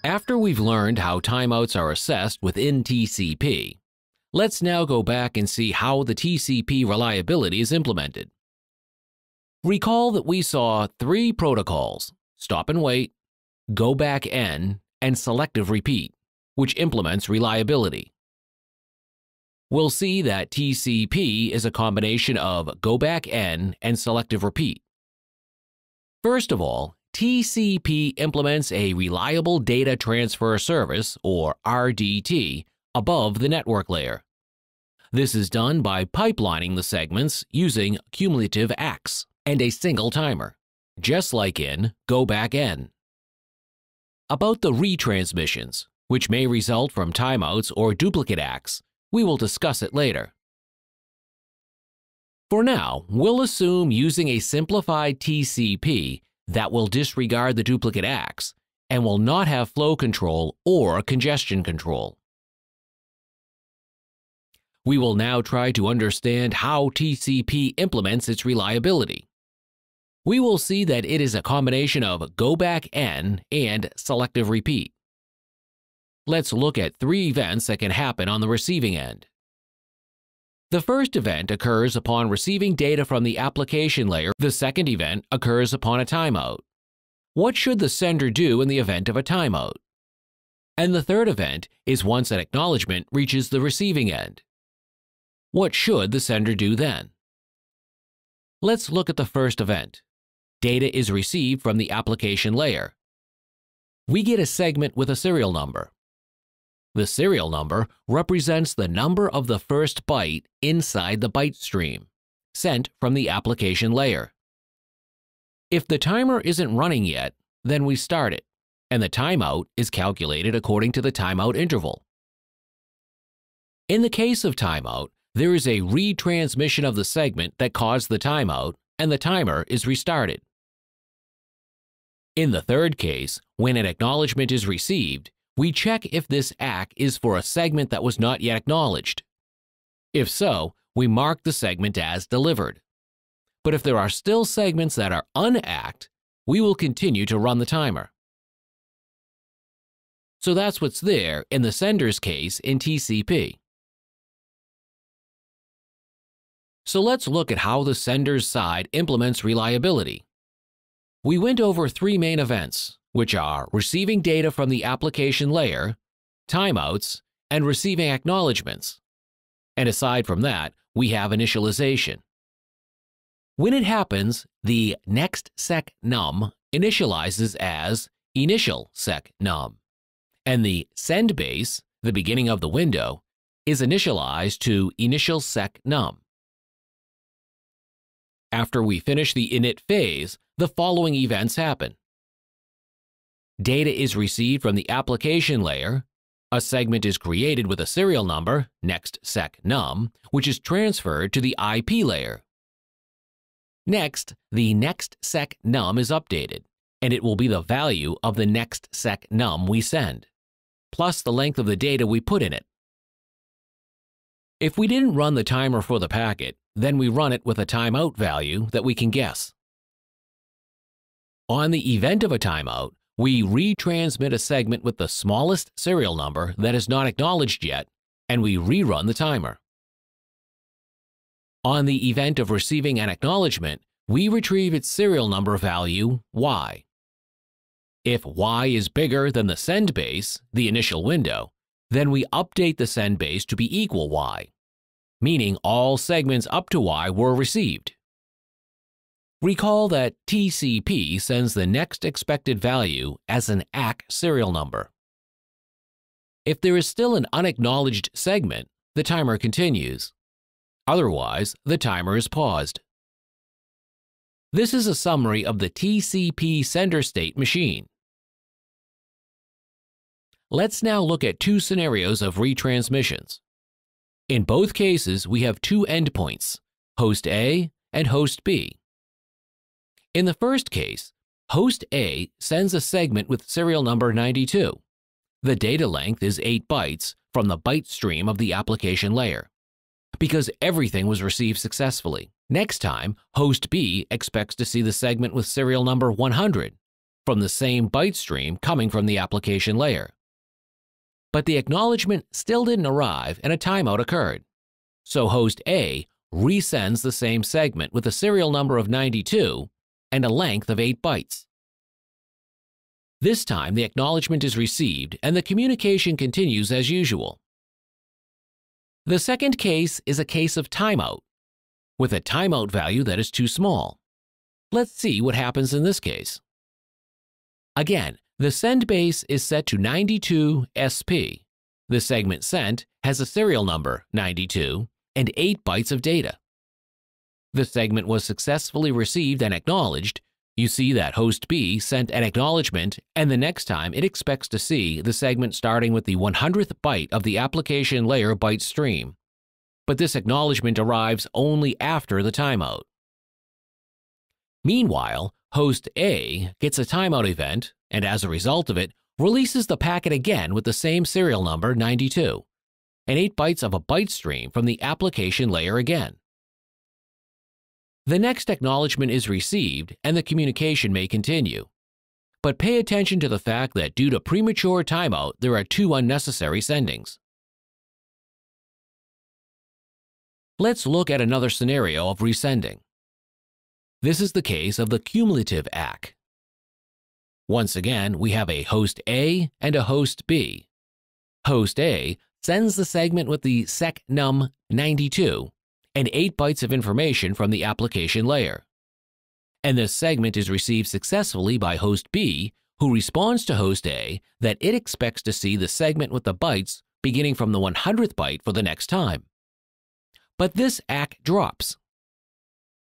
After we've learned how timeouts are assessed within TCP, let's now go back and see how the TCP reliability is implemented. Recall that we saw three protocols: stop and wait, go back N, and selective repeat, which implements reliability. We'll see that TCP is a combination of go back N and selective repeat. First of all, TCP implements a Reliable Data Transfer Service, or RDT, above the network layer. This is done by pipelining the segments using cumulative ACKs and a single timer, just like in Go Back N. About the retransmissions, which may result from timeouts or duplicate ACKs, we will discuss it later. For now, we'll assume using a simplified TCP that will disregard the duplicate ACKs and will not have flow control or congestion control. We will now try to understand how TCP implements its reliability. We will see that it is a combination of go back N and selective repeat. Let's look at three events that can happen on the receiving end. The first event occurs upon receiving data from the application layer. The second event occurs upon a timeout. What should the sender do in the event of a timeout? And the third event is once an acknowledgement reaches the receiving end. What should the sender do then? Let's look at the first event. Data is received from the application layer. We get a segment with a serial number. The serial number represents the number of the first byte inside the byte stream, sent from the application layer. If the timer isn't running yet, then we start it, and the timeout is calculated according to the timeout interval. In the case of timeout, there is a retransmission of the segment that caused the timeout, and the timer is restarted. In the third case, when an acknowledgement is received, we check if this ACK is for a segment that was not yet acknowledged. If so, we mark the segment as delivered. But if there are still segments that are unacked, we will continue to run the timer. So that's what's there in the sender's case in TCP. So let's look at how the sender's side implements reliability. We went over three main events, which are receiving data from the application layer, timeouts, and receiving acknowledgements. And aside from that, we have initialization. When it happens, the next sec num initializes as initial sec num, and the send base, the beginning of the window, is initialized to initial sec num. After we finish the init phase, the following events happen. Data is received from the application layer, a segment is created with a serial number, next sec num, which is transferred to the IP layer. Next, the next sec num is updated, and it will be the value of the next sec num we send, plus the length of the data we put in it. If we didn't run the timer for the packet, then we run it with a timeout value that we can guess. On the event of a timeout, we retransmit a segment with the smallest serial number that is not acknowledged yet, and we rerun the timer. On the event of receiving an acknowledgement, we retrieve its serial number value, Y. If Y is bigger than the send base, the initial window, then we update the send base to be equal Y, meaning all segments up to Y were received. Recall that TCP sends the next expected value as an ACK serial number. If there is still an unacknowledged segment, the timer continues. Otherwise, the timer is paused. This is a summary of the TCP sender state machine. Let's now look at two scenarios of retransmissions. In both cases, we have two endpoints, host A and host B. In the first case, host A sends a segment with serial number 92. The data length is 8 bytes from the byte stream of the application layer, because everything was received successfully. Next time, host B expects to see the segment with serial number 100 from the same byte stream coming from the application layer. But the acknowledgement still didn't arrive and a timeout occurred. So host A resends the same segment with a serial number of 92 and a length of 8 bytes. This time, the acknowledgement is received and the communication continues as usual. The second case is a case of timeout, with a timeout value that is too small. Let's see what happens in this case. Again, the send base is set to 92 SP. The segment sent has a serial number, 92, and 8 bytes of data. The segment was successfully received and acknowledged. You see that host B sent an acknowledgement, and the next time it expects to see the segment starting with the 100th byte of the application layer byte stream. But this acknowledgement arrives only after the timeout. Meanwhile, host A gets a timeout event, and as a result of it, releases the packet again with the same serial number, 92, and 8 bytes of a byte stream from the application layer again. The next acknowledgement is received and the communication may continue. But pay attention to the fact that due to premature timeout, there are 2 unnecessary sendings. Let's look at another scenario of resending. This is the case of the cumulative ACK. Once again, we have a host A and a host B. Host A sends the segment with the sec_num 92 and 8 bytes of information from the application layer. And this segment is received successfully by host B, who responds to host A that it expects to see the segment with the bytes beginning from the 100th byte for the next time. But this ACK drops.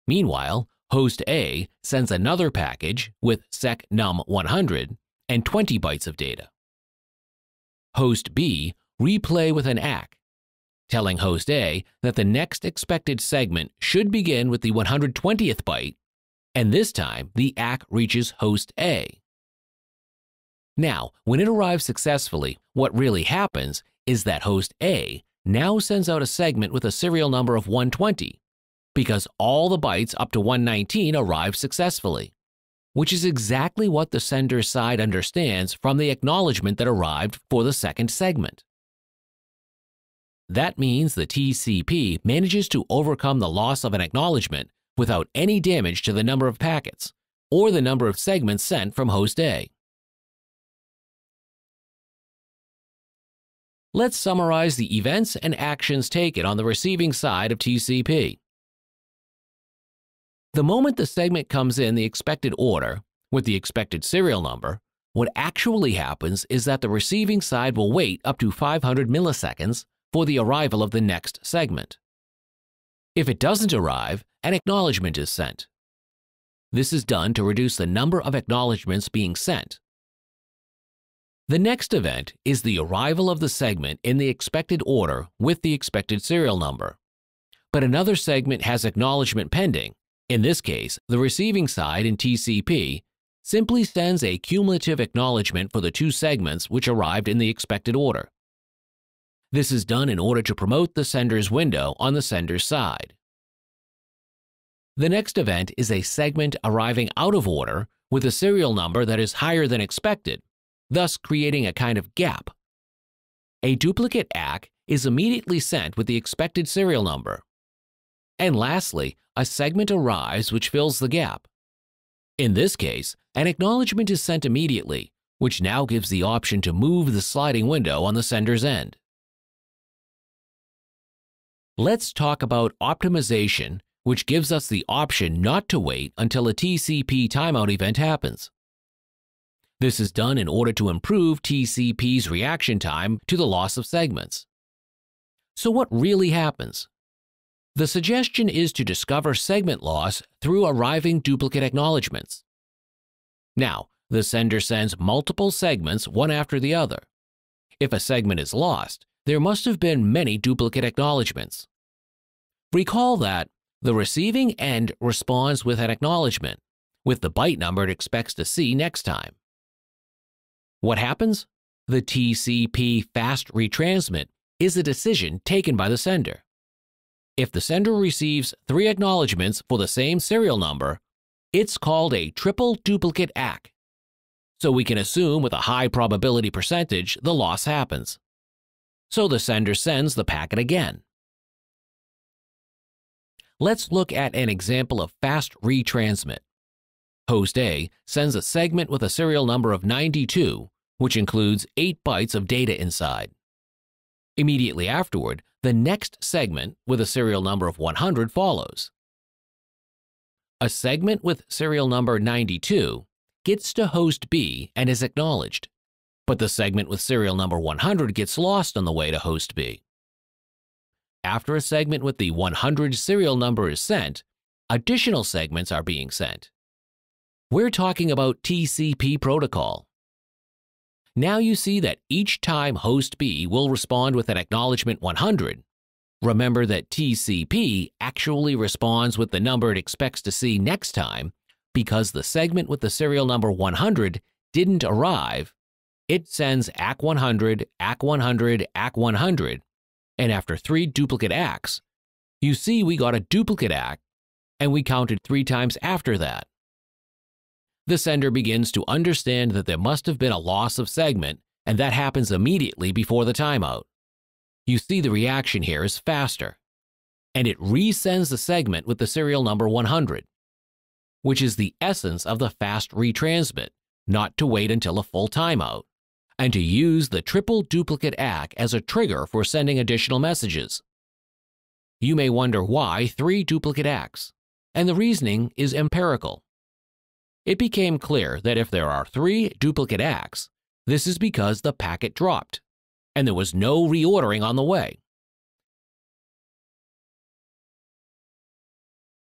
Meanwhile, host A sends another package with sec_num 100 and 20 bytes of data. Host B replay with an ACK, telling host A that the next expected segment should begin with the 120th byte, and this time the ACK reaches host A. Now, when it arrives successfully, what really happens is that host A now sends out a segment with a serial number of 120, because all the bytes up to 119 arrived successfully, which is exactly what the sender's side understands from the acknowledgement that arrived for the second segment. That means the TCP manages to overcome the loss of an acknowledgement without any damage to the number of packets or the number of segments sent from host A. Let's summarize the events and actions taken on the receiving side of TCP. The moment the segment comes in the expected order with the expected serial number, what actually happens is that the receiving side will wait up to 500 milliseconds for the arrival of the next segment. If it doesn't arrive, an acknowledgement is sent. This is done to reduce the number of acknowledgements being sent. The next event is the arrival of the segment in the expected order with the expected serial number. But another segment has acknowledgement pending. In this case, the receiving side in TCP simply sends a cumulative acknowledgement for the 2 segments which arrived in the expected order. This is done in order to promote the sender's window on the sender's side. The next event is a segment arriving out of order with a serial number that is higher than expected, thus creating a kind of gap. A duplicate ACK is immediately sent with the expected serial number. And lastly, a segment arrives which fills the gap. In this case, an acknowledgement is sent immediately, which now gives the option to move the sliding window on the sender's end. Let's talk about optimization, which gives us the option not to wait until a TCP timeout event happens. This is done in order to improve TCP's reaction time to the loss of segments. So what really happens? The suggestion is to discover segment loss through arriving duplicate acknowledgements. Now, the sender sends multiple segments one after the other. If a segment is lost, there must have been many duplicate acknowledgements. Recall that the receiving end responds with an acknowledgement, with the byte number it expects to see next time. What happens? The TCP fast retransmit is a decision taken by the sender. If the sender receives 3 acknowledgements for the same serial number, it's called a triple duplicate ACK. so we can assume with a high probability percentage the loss happens. So the sender sends the packet again. Let's look at an example of fast retransmit. Host A sends a segment with a serial number of 92, which includes 8 bytes of data inside. Immediately afterward, the next segment with a serial number of 100 follows. A segment with serial number 92 gets to host B and is acknowledged, but the segment with serial number 100 gets lost on the way to host B. After a segment with the 100 serial number is sent, additional segments are being sent. We're talking about TCP protocol. Now you see that each time host B will respond with an acknowledgement 100, remember that TCP actually responds with the number it expects to see next time because the segment with the serial number 100 didn't arrive. It sends ACK100, ACK100, ACK100, and after 3 duplicate ACKs, you see we got a duplicate ACK, and we counted 3 times after that. The sender begins to understand that there must have been a loss of segment, and that happens immediately before the timeout. You see the reaction here is faster, and it resends the segment with the serial number 100, which is the essence of the fast retransmit, not to wait until a full timeout, and to use the triple duplicate ACK as a trigger for sending additional messages. You may wonder why 3 duplicate ACKs, and the reasoning is empirical. It became clear that if there are 3 duplicate ACKs, this is because the packet dropped, and there was no reordering on the way.